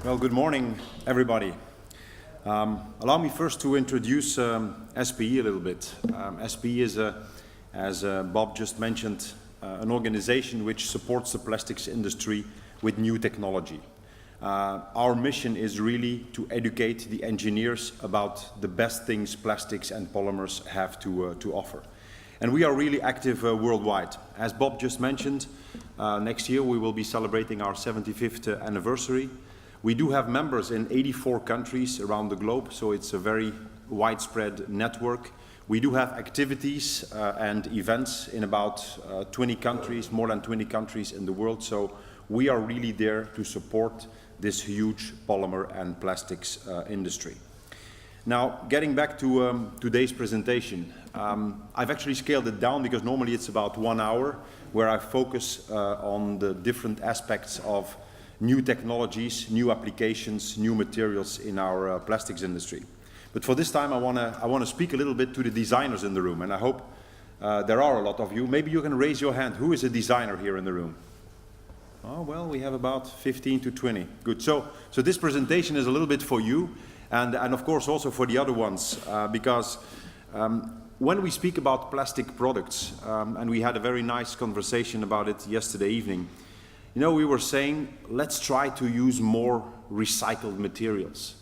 Well, good morning, everybody. Allow me first to introduce SPE a little bit. SPE is, as Bob just mentioned, an organization which supports the plastics industry with new technology. Our mission is really to educate the engineers about the best things plastics and polymers have to offer. And we are really active worldwide. As Bob just mentioned, next year we will be celebrating our 75th anniversary. We do have members in 84 countries around the globe, so it's a very widespread network. We do have activities and events in about 20 countries, more than 20 countries in the world, so we are really there to support this huge polymer and plastics industry. Now, getting back to today's presentation, I've actually scaled it down because normally it's about 1 hour, where I focus on the different aspects of new technologies, new applications, new materials in our plastics industry. But for this time, I want to speak a little bit to the designers in the room, and I hope there are a lot of you. Maybe you can raise your hand. Who is a designer here in the room? Oh, well, we have about 15 to 20. Good. So this presentation is a little bit for you, and of course also for the other ones, because when we speak about plastic products, and we had a very nice conversation about it yesterday evening, you know, we were saying, let's try to use more recycled materials.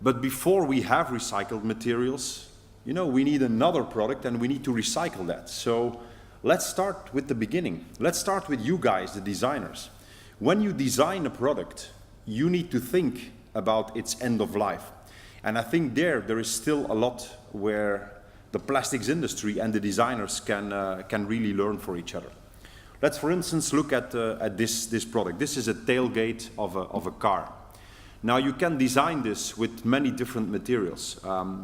But before we have recycled materials, you know, we need another product and we need to recycle that. So let's start with the beginning. Let's start with you guys, the designers. When you design a product, you need to think about its end of life. And I think there is still a lot where the plastics industry and the designers can really learn for each other. Let's, for instance, look at this product. This is a tailgate of a car. Now, you can design this with many different materials.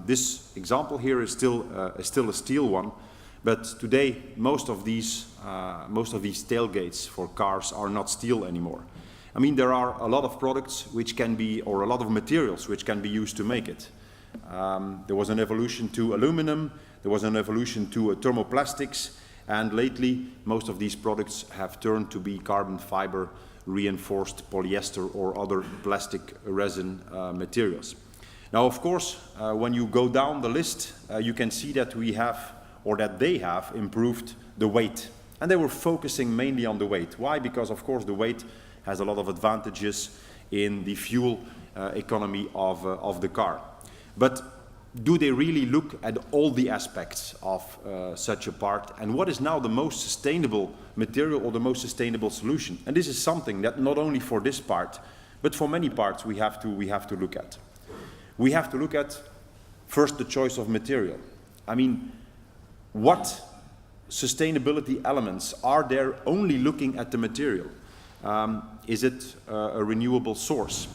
This example here is still a steel one, but today most of these tailgates for cars are not steel anymore. I mean, there are a lot of products which can be, or a lot of materials which can be used to make it. There was an evolution to aluminum. There was an evolution to thermoplastics. And lately, most of these products have turned to be carbon fiber, reinforced polyester or other plastic resin materials. Now, of course, when you go down the list, you can see that we have, or that they have, improved the weight. And they were focusing mainly on the weight. Why? Because, of course, the weight has a lot of advantages in the fuel economy of the car. But do they really look at all the aspects of such a part, and what is now the most sustainable material or the most sustainable solution? And this is something that not only for this part, but for many parts we have to look at. We have to look at first the choice of material. I mean, what sustainability elements are there only looking at the material? Is it a renewable source?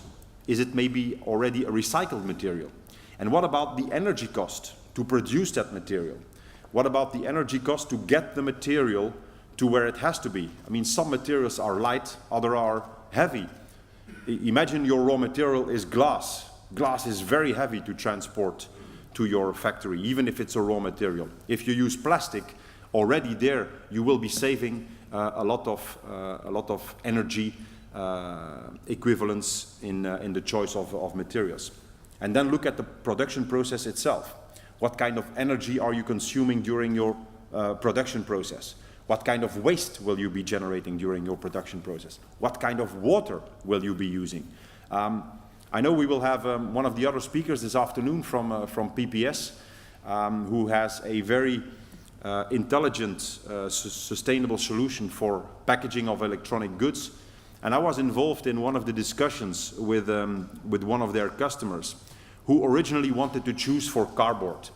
Is it maybe already a recycled material? And what about the energy cost to produce that material? What about the energy cost to get the material to where it has to be? I mean, some materials are light, others are heavy. Imagine your raw material is glass. Glass is very heavy to transport to your factory, even if it's a raw material. If you use plastic, already there you will be saving a lot of energy equivalence in the choice of materials. And then look at the production process itself. What kind of energy are you consuming during your production process? What kind of waste will you be generating during your production process? What kind of water will you be using? I know we will have one of the other speakers this afternoon from PPS, who has a very intelligent, sustainable solution for packaging of electronic goods. And I was involved in one of the discussions with one of their customers who originally wanted to choose for cardboard.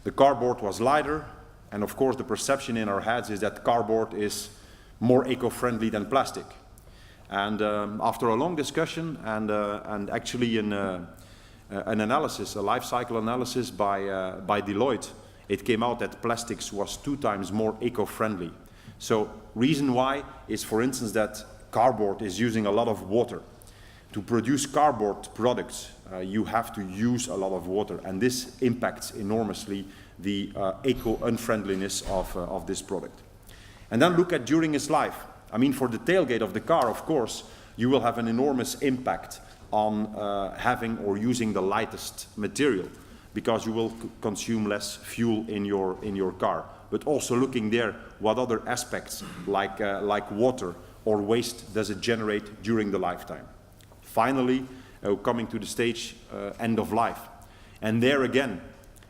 The cardboard was lighter, and of course the perception in our heads is that cardboard is more eco-friendly than plastic. And after a long discussion and actually an analysis, a life cycle analysis by Deloitte, it came out that plastics was 2 times more eco-friendly. So reason why is, for instance, that cardboard is using a lot of water. To produce cardboard products, you have to use a lot of water, and this impacts enormously the eco-unfriendliness of this product. And then look at during its life. I mean, for the tailgate of the car, of course, you will have an enormous impact on having or using the lightest material, because you will consume less fuel in your car. But also looking there, what other aspects like water or waste does it generate during the lifetime. Finally, coming to the stage end of life, and there again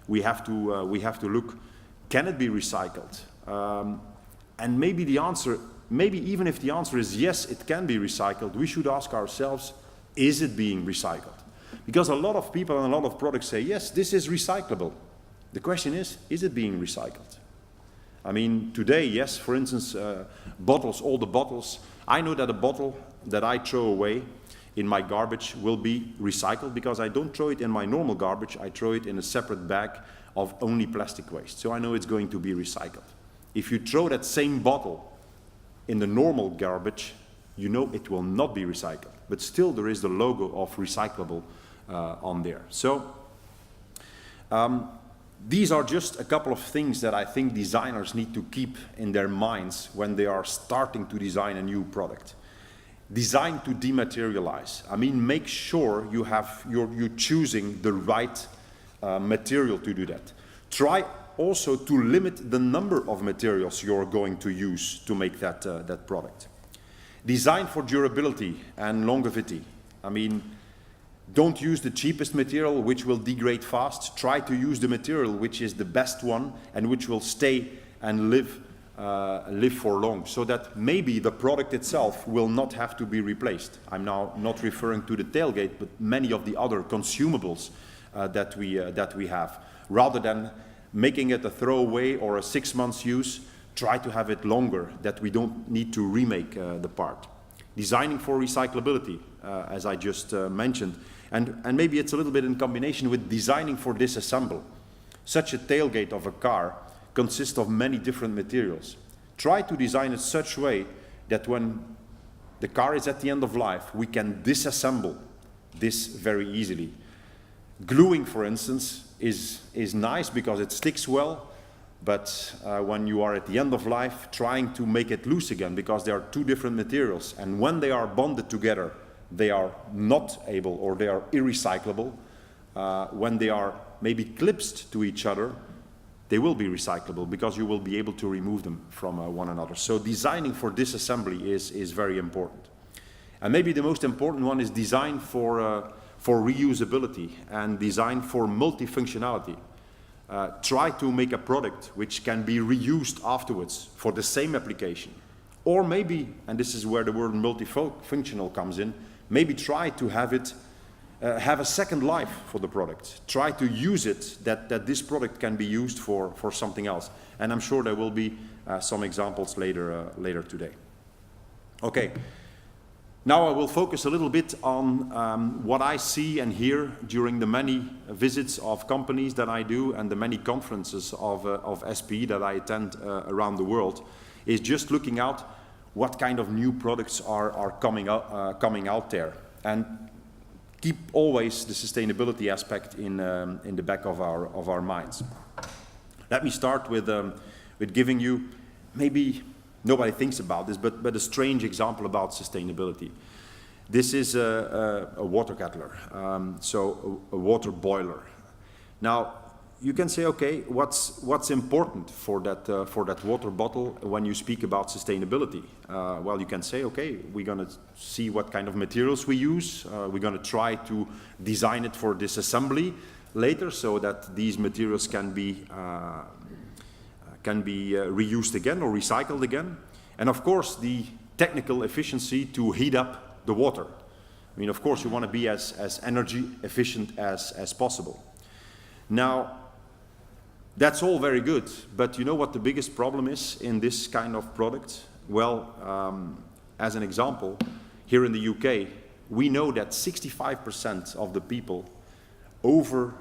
we have to look: can it be recycled? And maybe the answer, maybe even if the answer is yes, it can be recycled, we should ask ourselves, is it being recycled? Because a lot of people and a lot of products say, yes, this is recyclable. The question is it being recycled? I mean, today, yes, for instance, bottles, all the bottles. I know that a bottle that I throw away in my garbage will be recycled, because I don't throw it in my normal garbage, I throw it in a separate bag of only plastic waste. So I know it's going to be recycled. If you throw that same bottle in the normal garbage, you know it will not be recycled. But still there is the logo of recyclable on there. So these are just a couple of things that I think designers need to keep in their minds when they are starting to design a new product. Design to dematerialize. I mean, make sure you're choosing the right material to do that. Try also to limit the number of materials you're going to use to make that product. Design for durability and longevity. I mean, don't use the cheapest material which will degrade fast. Try to use the material which is the best one and which will stay and live for long, so that maybe the product itself will not have to be replaced. I'm now not referring to the tailgate, but many of the other consumables that we have. Rather than making it a throwaway or a 6 months use, try to have it longer, that we don't need to remake the part. Designing for recyclability, as I just mentioned, and maybe it's a little bit in combination with designing for disassemble. Such a tailgate of a car consists of many different materials. Try to design it such a way that when the car is at the end of life, we can disassemble this very easily. Gluing, for instance, is nice because it sticks well, but when you are at the end of life, trying to make it loose again, because there are two different materials, and when they are bonded together, they are not able, or they are irrecyclable. When they are maybe clipped to each other, they will be recyclable, because you will be able to remove them from one another. So designing for disassembly is very important. And maybe the most important one is design for reusability and design for multifunctionality. Try to make a product which can be reused afterwards for the same application. Or maybe, and this is where the word multifunctional comes in, maybe try to have it have a second life for the product. Try to use it, that this product can be used for something else. And I'm sure there will be some examples later today. Okay. Now I will focus a little bit on what I see and hear during the many visits of companies that I do and the many conferences of SPE that I attend around the world, is just looking out what kind of new products are coming out there. And keep always the sustainability aspect in the back of our minds. Let me start with giving you, maybe nobody thinks about this, but a strange example about sustainability. This is a water kettler, so a water boiler. Now, you can say, okay, what's important for that water bottle when you speak about sustainability? Well, you can say, okay, we're going to see what kind of materials we use. We're going to try to design it for disassembly later, so that these materials can be reused again or recycled again. And of course, the technical efficiency to heat up the water. I mean, of course, you want to be as energy efficient as possible. Now, that's all very good, but you know what the biggest problem is in this kind of product? Well, as an example, here in the UK, we know that 65% of the people overfill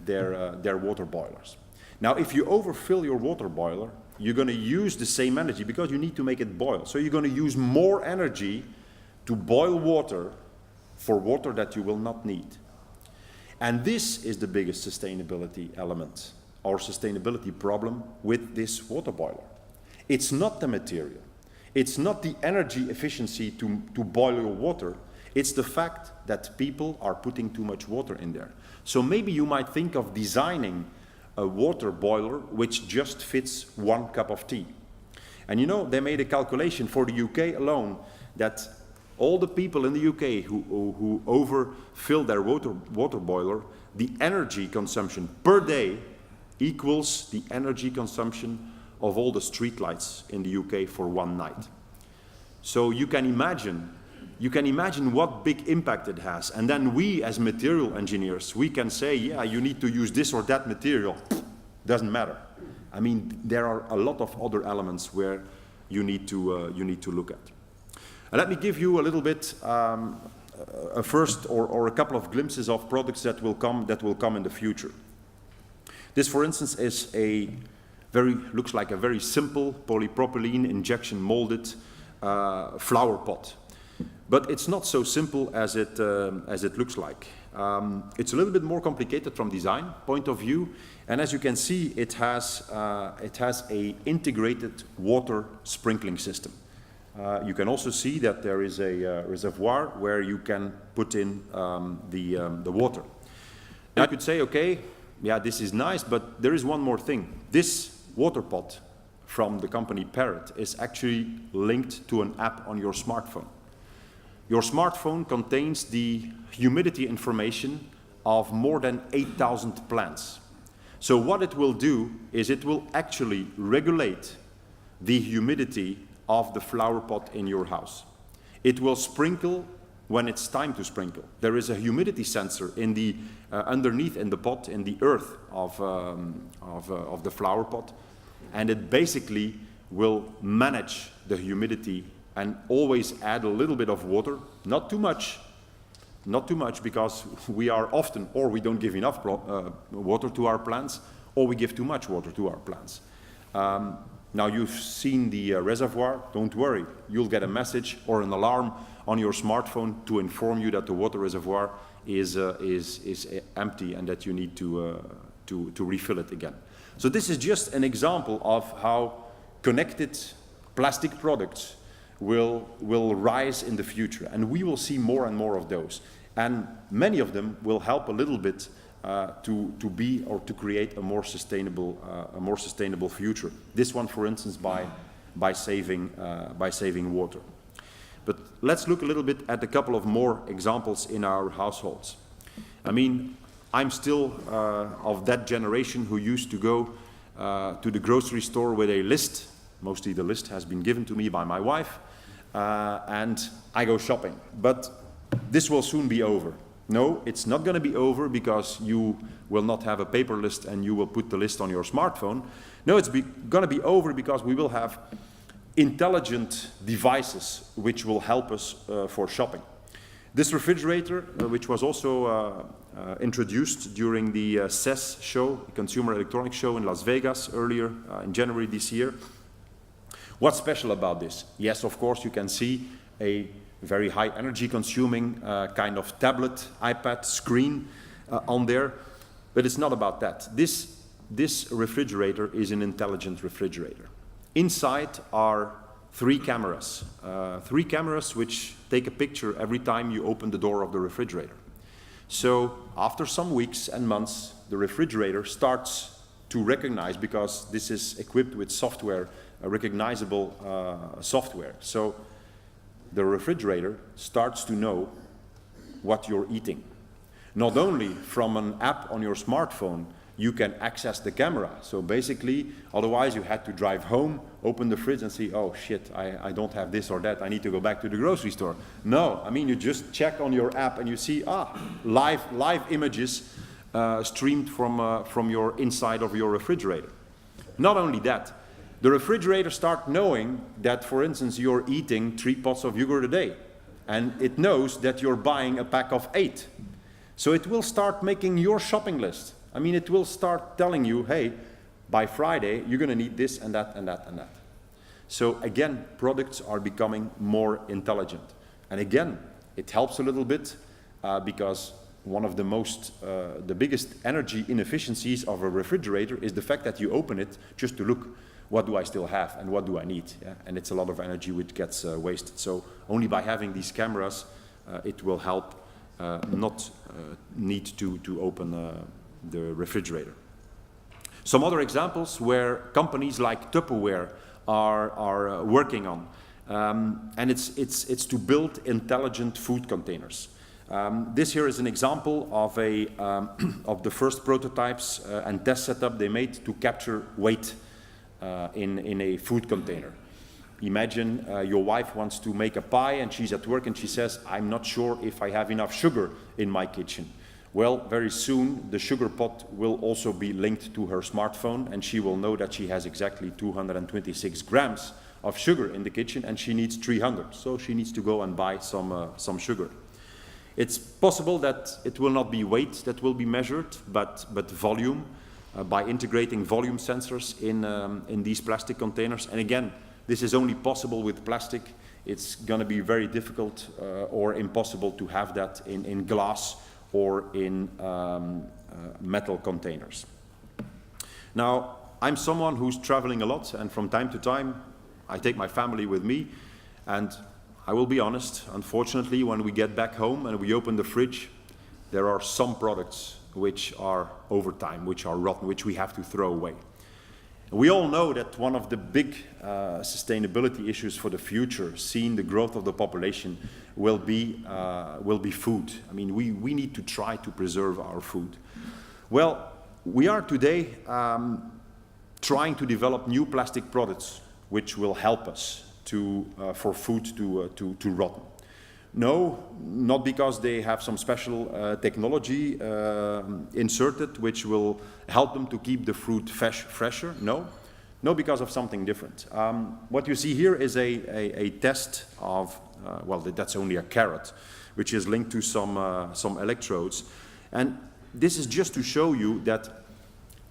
their water boilers. Now, if you overfill your water boiler, you're going to use the same energy because you need to make it boil. So you're going to use more energy to boil water for water that you will not need. And this is the biggest sustainability element or sustainability problem with this water boiler. It's not the material. It's not the energy efficiency to boil your water, it's the fact that people are putting too much water in there. So maybe you might think of designing a water boiler which just fits 1 cup of tea. And you know, they made a calculation for the UK alone that all the people in the UK who overfill their water boiler, the energy consumption per day equals the energy consumption of all the streetlights in the UK for 1 night. So you can imagine what big impact it has. And then we as material engineers, we can say, yeah, you need to use this or that material. Doesn't matter. I mean, there are a lot of other elements where you need to look at. And let me give you a little bit a first or a couple of glimpses of products that will come in the future. This, for instance, is looks like a very simple polypropylene injection molded flower pot. But it's not so simple as it looks like. It's a little bit more complicated from design point of view, and as you can see, it has a integrated water sprinkling system. You can also see that there is a reservoir where you can put in the water. Now you could say, okay, yeah, this is nice, but there is one more thing. This water pot from the company Parrot is actually linked to an app on your smartphone. Your smartphone contains the humidity information of more than 8,000 plants. So what it will do is it will actually regulate the humidity of the flower pot in your house. It will sprinkle when it's time to sprinkle. There is a humidity sensor in the underneath in the pot, in the earth of the flower pot, and it basically will manage the humidity and always add a little bit of water, not too much because we are often, or we don't give enough water to our plants, or we give too much water to our plants. Now you've seen the reservoir, don't worry, you'll get a message or an alarm on your smartphone to inform you that the water reservoir is empty and that you need to refill it again. So this is just an example of how connected plastic products will rise in the future, and we will see more and more of those. And many of them will help a little bit to be or to create a more sustainable future. This one, for instance, by saving water. But let's look a little bit at a couple of more examples in our households. I mean, I'm still of that generation who used to go to the grocery store with a list. Mostly the list has been given to me by my wife, and I go shopping. But this will soon be over. No, it's not going to be over because you will not have a paper list and you will put the list on your smartphone. No, it's going to be over because we will have intelligent devices which will help us for shopping. This refrigerator, which was also introduced during the CES show, the Consumer Electronics Show in Las Vegas earlier in January this year. What's special about this? Yes, of course, you can see a very high energy consuming kind of tablet, iPad screen on there, but it's not about that. This refrigerator is an intelligent refrigerator. Inside are three cameras which take a picture every time you open the door of the refrigerator. So after some weeks and months, the refrigerator starts to recognize, because this is equipped with software, recognizable software. So the refrigerator starts to know what you're eating. Not only from an app on your smartphone, you can access the camera. So basically, otherwise you had to drive home, open the fridge and see, oh shit, I don't have this or that, I need to go back to the grocery store. No, I mean, you just check on your app and you see, live images streamed from your inside of your refrigerator. Not only that, the refrigerator starts knowing that, for instance, you're eating 3 pots of yogurt a day, and it knows that you're buying a pack of 8. So it will start making your shopping list. I mean, it will start telling you, hey, by Friday, you're going to need this and that and that and that. So again, products are becoming more intelligent. And again, it helps a little bit because one of the biggest energy inefficiencies of a refrigerator is the fact that you open it just to look what do I still have and what do I need? Yeah? And it's a lot of energy which gets wasted. So only by having these cameras, it will help not need to open the refrigerator. Some other examples where companies like Tupperware are working on, and it's to build intelligent food containers. This here is an example of of the first prototypes and test setup they made to capture weight in a food container. Imagine your wife wants to make a pie and she's at work and she says, I'm not sure if I have enough sugar in my kitchen. Well, very soon the sugar pot will also be linked to her smartphone, and she will know that she has exactly 226 grams of sugar in the kitchen and she needs 300. So she needs to go and buy some sugar. It's possible that it will not be weight that will be measured, but volume, by integrating volume sensors in these plastic containers. And again, this is only possible with plastic. It's going to be very difficult or impossible to have that in glass or in metal containers. Now, I'm someone who's traveling a lot, and from time to time I take my family with me, and I will be honest, unfortunately, when we get back home and we open the fridge, there are some products which are over time, which are rotten, which we have to throw away. We all know that one of the big sustainability issues for the future, seeing the growth of the population, will be food. I mean, we need to try to preserve our food. Well, we are today trying to develop new plastic products which will help us for food to rotten. No, not because they have some special technology inserted which will help them to keep the fruit fresher. No, because of something different. What you see here is a test of, well, that's only a carrot, which is linked to some electrodes. And this is just to show you that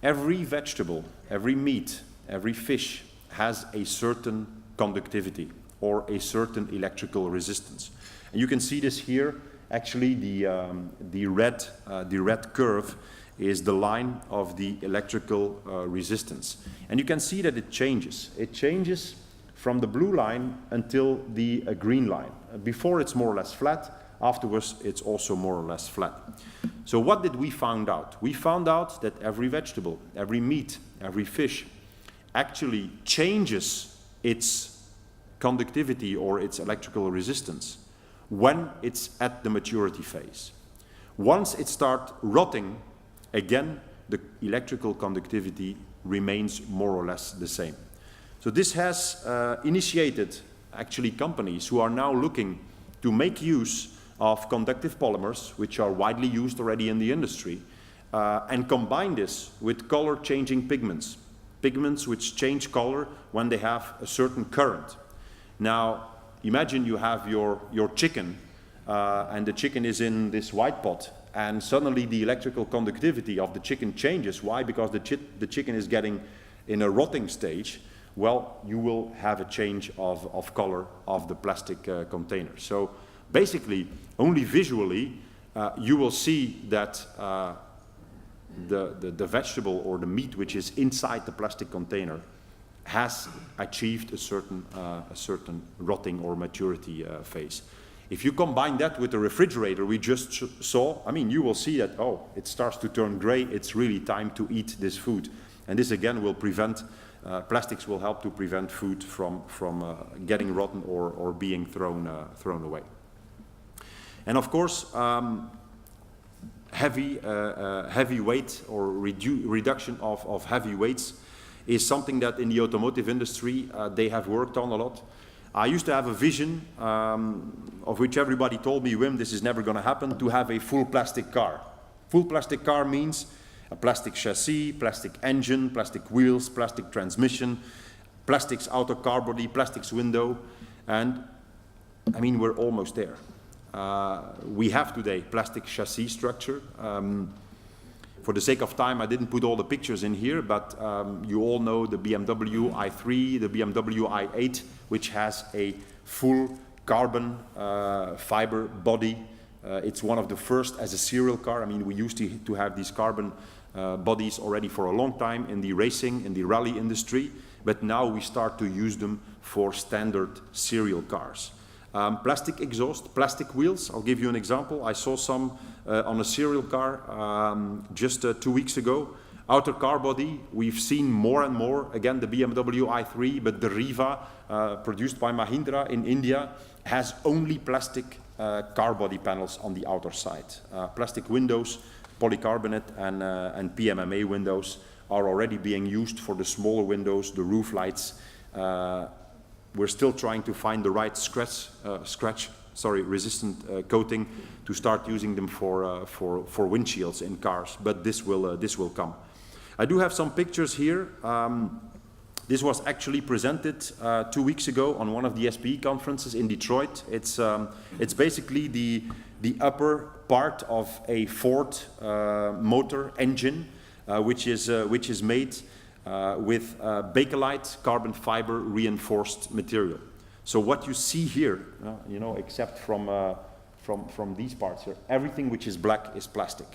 every vegetable, every meat, every fish has a certain conductivity or a certain electrical resistance. And you can see this here. Actually, the red curve is the line of the electrical resistance. And you can see that it changes. It changes from the blue line until the green line. Before it's more or less flat, afterwards it's also more or less flat. So what did we find out? We found out that every vegetable, every meat, every fish actually changes its conductivity or its electrical resistance when it's at the maturity phase. Once it starts rotting, again, the electrical conductivity remains more or less the same. So this has initiated actually companies who are now looking to make use of conductive polymers, which are widely used already in the industry, and combine this with color-changing pigments. Pigments which change color when they have a certain current. Now, imagine you have your chicken, and the chicken is in this white pot, and suddenly the electrical conductivity of the chicken changes. Why? Because the chicken is getting in a rotting stage. Well, you will have a change of color of the plastic container. So basically, only visually, you will see that the vegetable or the meat which is inside the plastic container has achieved a certain rotting or maturity phase. If you combine that with the refrigerator we just saw, I mean, you will see that, oh, it starts to turn gray, it's really time to eat this food. And this again will prevent, plastics will help to prevent food from getting rotten or being thrown away. And of course, heavy weight or reduction of heavy weights is something that in the automotive industry they have worked on a lot. I used to have a vision of which everybody told me, Wim, this is never going to happen, to have a full plastic car. Full plastic car means a plastic chassis, plastic engine, plastic wheels, plastic transmission, plastics outer car body, plastics window, and I mean we're almost there. We have today plastic chassis structure. For the sake of time, I didn't put all the pictures in here, but you all know the BMW i3, the BMW i8, which has a full carbon fiber body. It's one of the first as a serial car. I mean, we used to have these carbon bodies already for a long time in the racing, in the rally industry. but now we start to use them for standard serial cars. Plastic exhaust, plastic wheels, I'll give you an example. I saw some on a serial car just 2 weeks ago. Outer car body, we've seen more and more, again the BMW i3, but the Riva, produced by Mahindra in India, has only plastic car body panels on the outer side. Plastic windows, polycarbonate and PMMA windows are already being used for the smaller windows, the roof lights. We're still trying to find the right resistant coating to start using them for windshields in cars, but this will come. I do have some pictures here. This was actually presented 2 weeks ago on one of the SPE conferences in Detroit. It's basically the upper part of a Ford motor engine, which is made with Bakelite carbon fiber reinforced material. So what you see here, except from these parts here, everything which is black is plastic.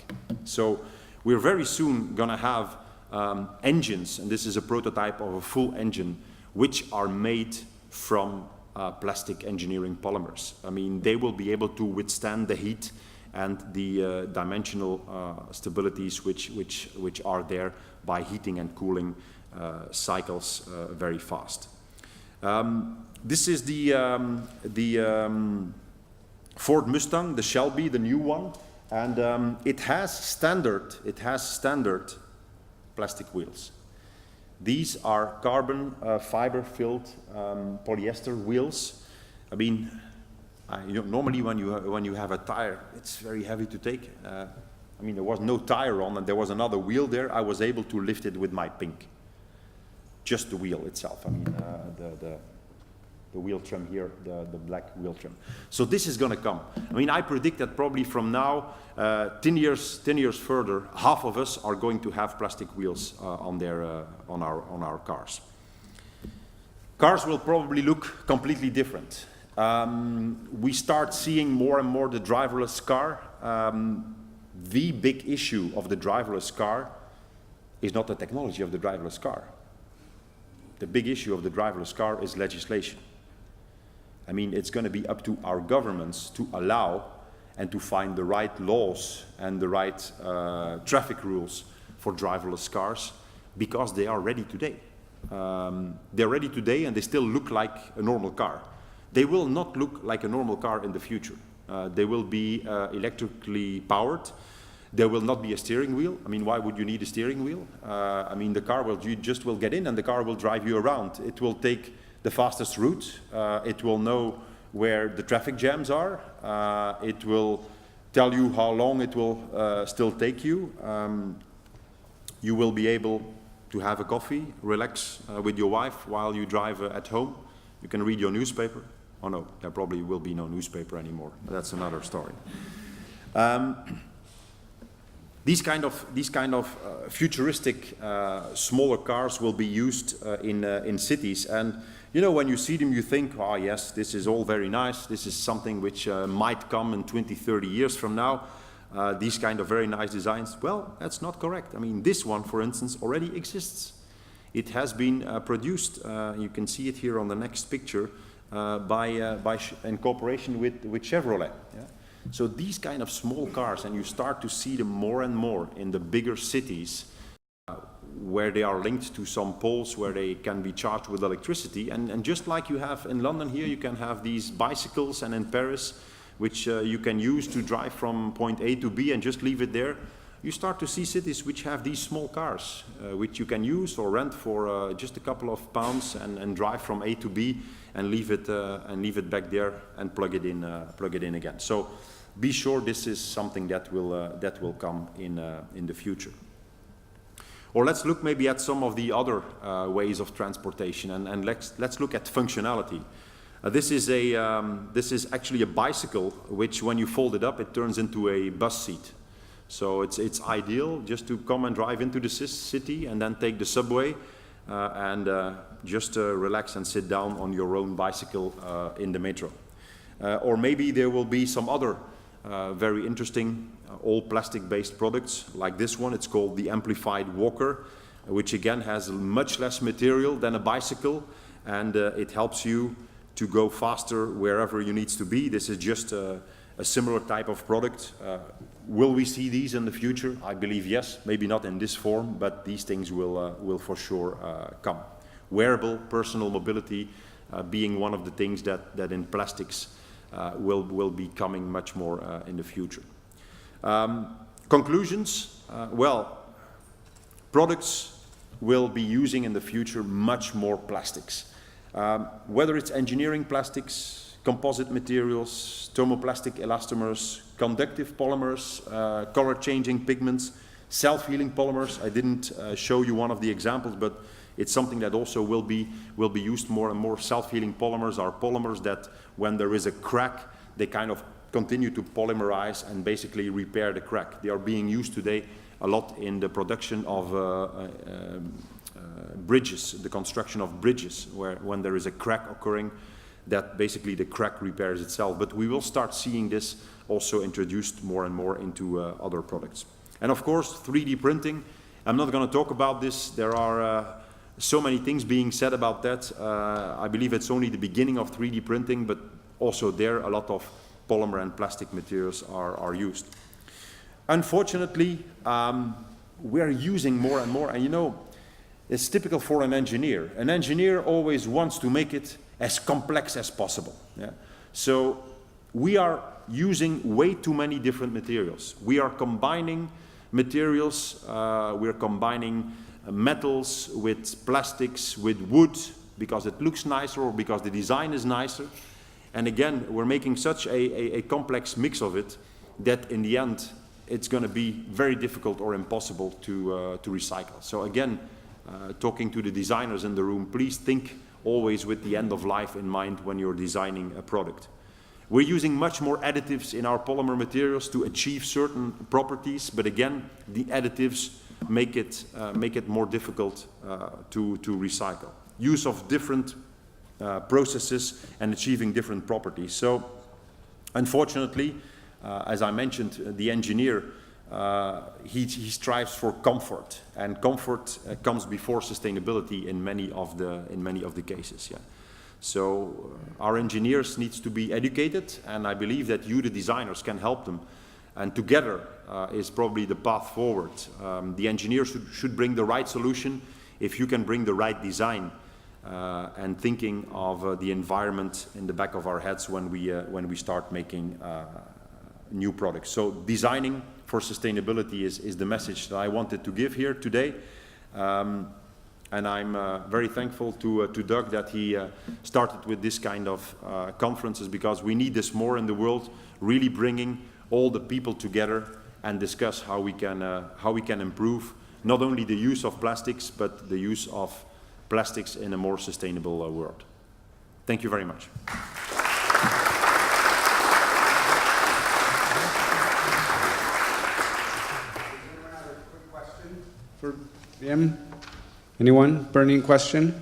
So we're very soon going to have engines, and this is a prototype of a full engine, which are made from plastic engineering polymers. I mean, they will be able to withstand the heat and the dimensional stabilities which are there by heating and cooling cycles very fast. This is the Ford Mustang, the Shelby, the new one, and it has standard plastic wheels. These are carbon fiber filled polyester wheels. I mean, normally when you have a tire, it's very heavy to take. I mean, there was no tire on, and there was another wheel there. I was able to lift it with my pink. Just the wheel itself. I mean, the wheel trim here, the black wheel trim. So this is going to come. I mean, I predict that probably from now, 10 years further, half of us are going to have plastic wheels on our cars. Cars will probably look completely different. We start seeing more and more the driverless car. The big issue of the driverless car is not the technology of the driverless car. The big issue of the driverless car is legislation. I mean, it's going to be up to our governments to allow and to find the right laws and the right traffic rules for driverless cars, because they are ready today. They're ready today, and they still look like a normal car. They will not look like a normal car in the future. They will be electrically powered. There will not be a steering wheel. I mean, why would you need a steering wheel? I mean, the car you just will get in, and the car will drive you around. It will take the fastest route. It will know where the traffic jams are. It will tell you how long it will still take you. You will be able to have a coffee, relax with your wife while you drive at home. You can read your newspaper. Oh no, there probably will be no newspaper anymore. That's another story. These kind of futuristic smaller cars will be used in cities, and when you see them, you think, oh yes, this is all very nice. This is something which might come in 20, 30 years from now. These kind of very nice designs. Well, that's not correct. I mean, this one, for instance, already exists. It has been produced. You can see it here on the next picture in cooperation with Chevrolet. Yeah? So these kind of small cars, and you start to see them more and more in the bigger cities, where they are linked to some poles where they can be charged with electricity. And just like you have in London here, you can have these bicycles, and in Paris, which you can use to drive from point A to B and just leave it there. You start to see cities which have these small cars, which you can use or rent for just a couple of pounds and drive from A to B and leave it back there and plug it in again. So be sure this is something that will come in the future. Or let's look maybe at some of the other ways of transportation, and let's look at functionality. This is actually a bicycle, which when you fold it up, it turns into a bus seat. So it's ideal just to come and drive into the city and then take the subway and just relax and sit down on your own bicycle in the metro. Or maybe there will be some other very interesting all plastic-based products like this one. It's called the Amplified Walker. which again has much less material than a bicycle, and it helps you to go faster wherever you need to be. This is just a similar type of product. Will we see these in the future? I believe yes, maybe not in this form, but these things will for sure come. Wearable personal mobility being one of the things that in plastics will be coming much more in the future. Conclusions, well, products will be using in the future much more plastics. Whether it's engineering plastics, composite materials, thermoplastic elastomers, conductive polymers, color-changing pigments, self-healing polymers. I didn't show you one of the examples, but it's something that also will be used more and more. Self-healing polymers are polymers that, when there is a crack, they kind of continue to polymerize and basically repair the crack. They are being used today a lot in the production of bridges, the construction of bridges, where when there is a crack occurring, that basically the crack repairs itself. But we will start seeing this also introduced more and more into other products. And of course, 3D printing. I'm not going to talk about this. There are so many things being said about that. I believe it's only the beginning of 3D printing, but also there a lot of polymer and plastic materials are used. Unfortunately, we're using more and more, and you know, it's typical for an engineer. An engineer always wants to make it as complex as possible. Yeah? So we are using way too many different materials. We are combining materials, we are combining metals with plastics, with wood, because it looks nicer or because the design is nicer. And again, we're making such a complex mix of it that in the end, it's going to be very difficult or impossible to recycle. So again, talking to the designers in the room, please think always with the end of life in mind when you're designing a product. We're using much more additives in our polymer materials to achieve certain properties, but again, the additives make it more difficult to recycle. Use of different processes and achieving different properties. So, unfortunately, as I mentioned, the engineer, he strives for comfort, and comfort comes before sustainability in many of the cases. Yeah. So our engineers need to be educated, and I believe that you, the designers, can help them. And together is probably the path forward. The engineers should bring the right solution if you can bring the right design and thinking of the environment in the back of our heads when we start making new products. So designing for sustainability is the message that I wanted to give here today. And I'm very thankful to Doug that he started with this kind of conferences, because we need this more in the world, really bringing all the people together and discuss how we can improve not only the use of plastics, but the use of plastics in a more sustainable world. Thank you very much. For Wim? Anyone? Burning question?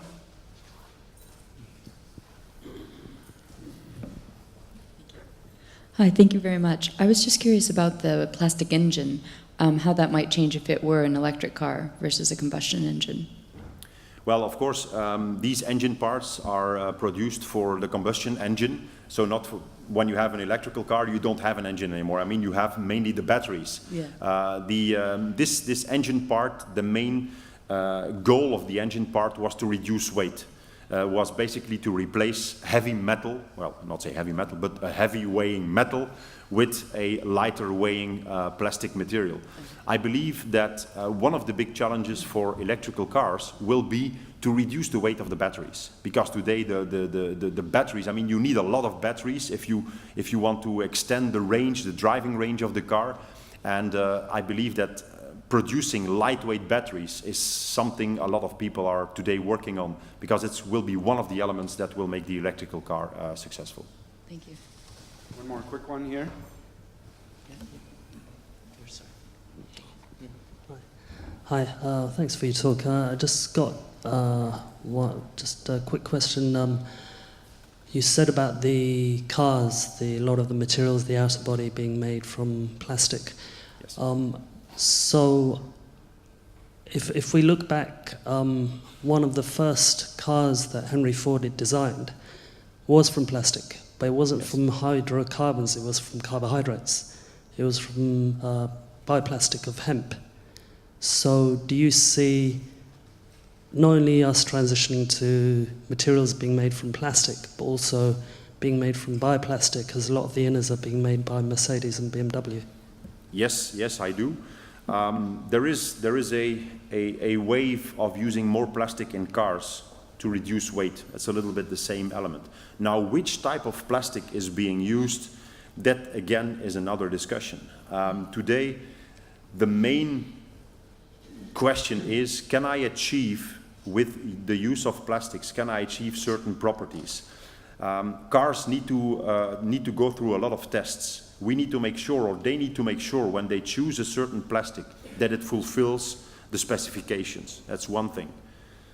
Hi, thank you very much. I was just curious about the plastic engine, how that might change if it were an electric car versus a combustion engine. Well, of course, these engine parts are produced for the combustion engine. So not for, when you have an electrical car, you don't have an engine anymore. I mean, you have mainly the batteries. Yeah. This engine part, the main goal of the engine part was to reduce weight. Was basically to replace heavy metal, well, not say heavy metal, but a heavy weighing metal with a lighter weighing plastic material. I believe that one of the big challenges for electrical cars will be to reduce the weight of the batteries. Because today the batteries, I mean, you need a lot of batteries if you want to extend the range, the driving range of the car. And I believe that producing lightweight batteries is something a lot of people are today working on, because it will be one of the elements that will make the electrical car successful. Thank you. One more quick one here. Hi, thanks for your talk. I just got just a quick question. You said about the cars, a lot of the materials, the outer body being made from plastic. Yes. So if we look back, one of the first cars that Henry Ford had designed was from plastic, but it wasn't from hydrocarbons, it was from carbohydrates. It was from bioplastic of hemp. So do you see not only us transitioning to materials being made from plastic, but also being made from bioplastic, because a lot of the inners are being made by Mercedes and BMW? Yes, yes, I do. There is a wave of using more plastic in cars to reduce weight. That's a little bit the same element. Now, which type of plastic is being used, that again is another discussion. Today, the main question is, can I achieve, with the use of plastics, can I achieve certain properties? Cars need to go through a lot of tests. We need to make sure, or they need to make sure, when they choose a certain plastic, that it fulfills the specifications. That's one thing.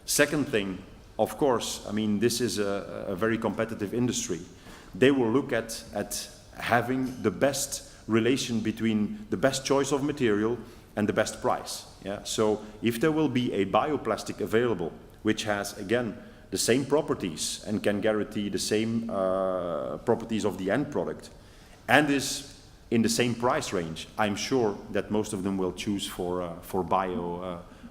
Second thing, of course, I mean, this is a very competitive industry. They will look at having the best relation between the best choice of material and the best price. Yeah? So if there will be a bioplastic available, which has, again, the same properties and can guarantee the same properties of the end product, and is in the same price range, I'm sure that most of them will choose for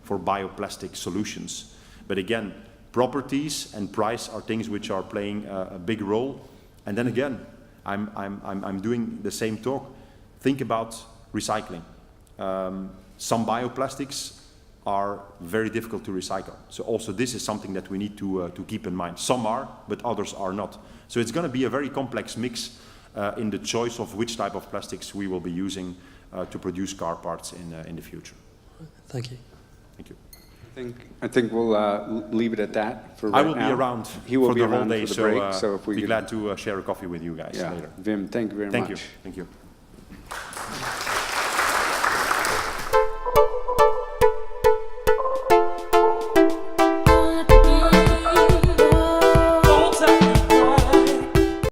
bioplastic solutions. But again, properties and price are things which are playing a big role. And then again, I'm doing the same talk. Think about recycling. Some bioplastics are very difficult to recycle. So also this is something that we need to keep in mind. Some are, but others are not. So it's going to be a very complex mix in the choice of which type of plastics we will be using to produce car parts in the future. Thank you. Thank you. I think we'll leave it at that for right now. I will be around for the whole day, for the break, so if we be could, glad to share a coffee with you guys later. Wim, thank you very much. Thank you.